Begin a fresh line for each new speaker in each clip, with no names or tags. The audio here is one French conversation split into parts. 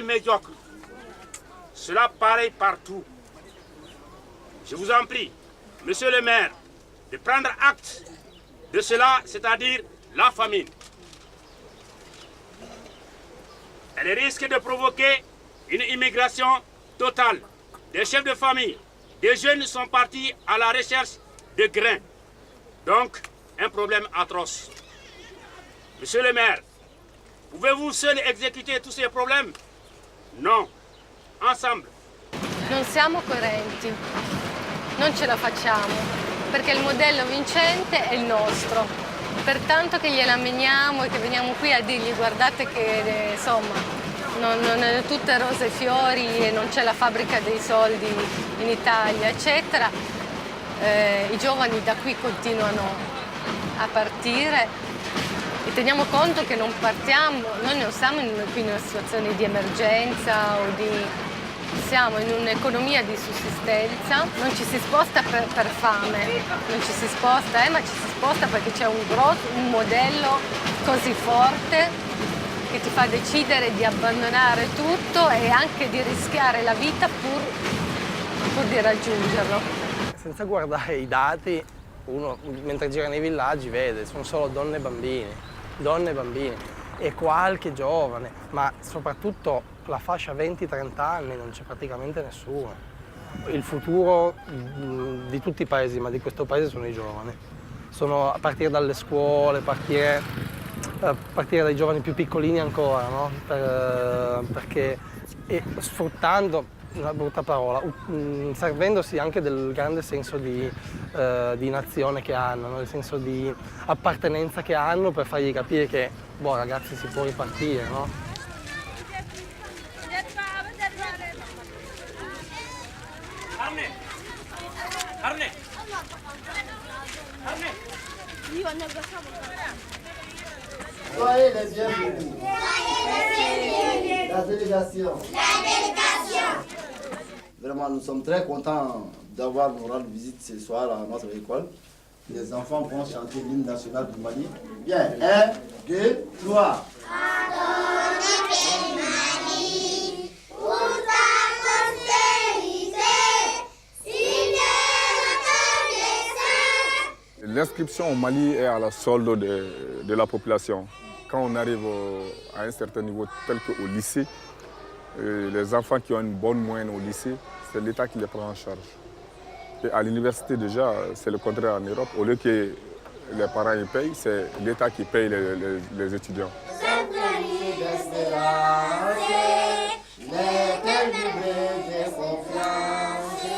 médiocre. Cela pareil partout. Je vous en prie, monsieur le maire, de prendre acte de cela, c'est-à-dire la famine. Elle risque de provoquer une immigration totale. Des chefs de famille, des jeunes sont partis à la recherche de grains. Donc, un problème atroce. Monsieur le maire, pouvez-vous seul exécuter tous ces problèmes? Non. Ensemble.
Non siamo coerenti, non ce la facciamo, perché il modello vincente è il nostro. Pertanto che gliela ammeniamo e che veniamo qui a dirgli guardate che insomma non è tutte rose e fiori e non c'è la fabbrica dei soldi in Italia, eccetera. I giovani da qui continuano a partire e teniamo conto che non partiamo, noi non siamo qui in una situazione di emergenza o di... Siamo in un'economia di sussistenza, non ci si sposta per fame, non ci si sposta, ma ci si sposta perché c'è un modello così forte che ti fa decidere di abbandonare tutto e anche di rischiare la vita pur di raggiungerlo.
Senza guardare i dati, uno mentre gira nei villaggi vede, sono solo donne e bambini e qualche giovane, ma soprattutto la fascia 20-30 anni non c'è praticamente nessuno. Il futuro di tutti i paesi, ma di questo paese sono i giovani. Sono a partire dalle scuole, partire dai giovani più piccolini ancora, no? Perché sfruttando, una brutta parola, servendosi anche del grande senso di nazione che hanno, no? Il senso di appartenenza che hanno per fargli capire che, boh ragazzi, si può ripartire, no?
Soyez les bienvenus. La délégation. Vraiment, nous sommes très contents d'avoir nous rendre visite ce soir à notre école. Les enfants vont chanter l'hymne national du Mali. Bien, 1, 2, 3.
L'inscription au Mali est à la solde de la population. Quand on arrive à un certain niveau, tel qu'au lycée, les enfants qui ont une bonne moyenne au lycée, c'est l'État qui les prend en charge. Et à l'université déjà, c'est le contraire en Europe. Au lieu que les parents y payent, c'est l'État qui paye les étudiants.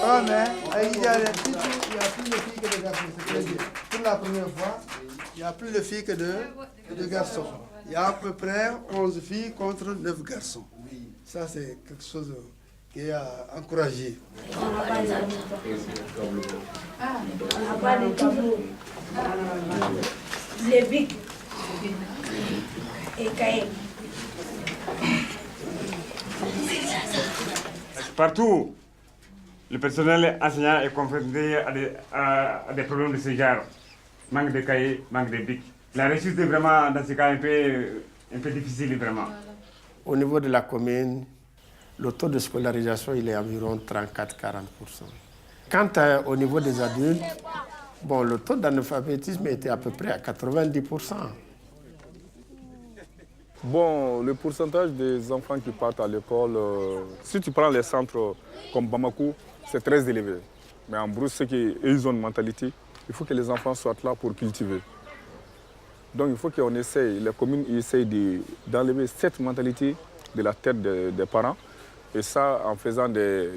Oh, mais il y a plus de filles que de garçons. Pour la première fois, il y a plus de filles que de garçons. Il y a à peu près 11 filles contre 9 garçons. Ça, c'est quelque chose qui est à encourager.
On n'a pas de tableaux. Les bics et cahiers.
Partout, le personnel enseignant est confronté à des problèmes de ce genre. Manque de cahiers, manque de bics. La réussite est vraiment, dans ce cas, un peu difficile, vraiment.
Au niveau de la commune, le taux de scolarisation il est environ 34-40%. Quant au niveau des adultes, bon, le taux d'analphabétisme était à peu près à 90%.
Bon, le pourcentage des enfants qui partent à l'école, si tu prends les centres comme Bamako, c'est très élevé. Mais en Brousse, ils ont une mentalité, il faut que les enfants soient là pour cultiver. Donc il faut qu'on essaye, les communes essayent d'enlever cette mentalité de la tête des parents. Et ça en faisant des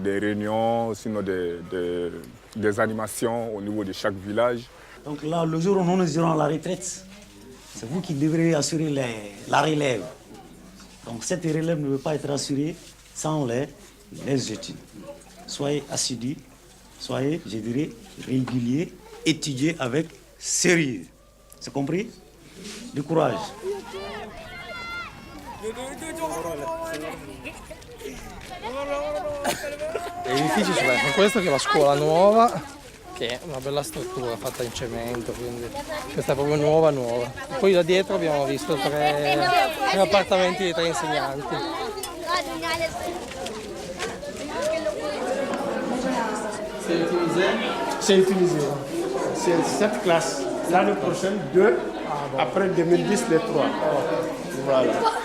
réunions, sinon des animations au niveau de chaque village.
Donc là, le jour où nous irons à la retraite, c'est vous qui devrez assurer la relève. Donc cette relève ne peut pas être assurée sans les études. Soyez assidus, soyez, je dirais, réguliers, étudiez avec sérieux. C'est compris? Du courage.
Gli edifici sono, questo che è la scuola nuova, che è una bella struttura fatta in cemento, quindi questa è proprio nuova. Poi da dietro abbiamo visto tre appartamenti di 3 insegnanti.
C'est utilisé. C'est cette classe. L'année prochaine, 2. Après 2010, les 3. Voilà.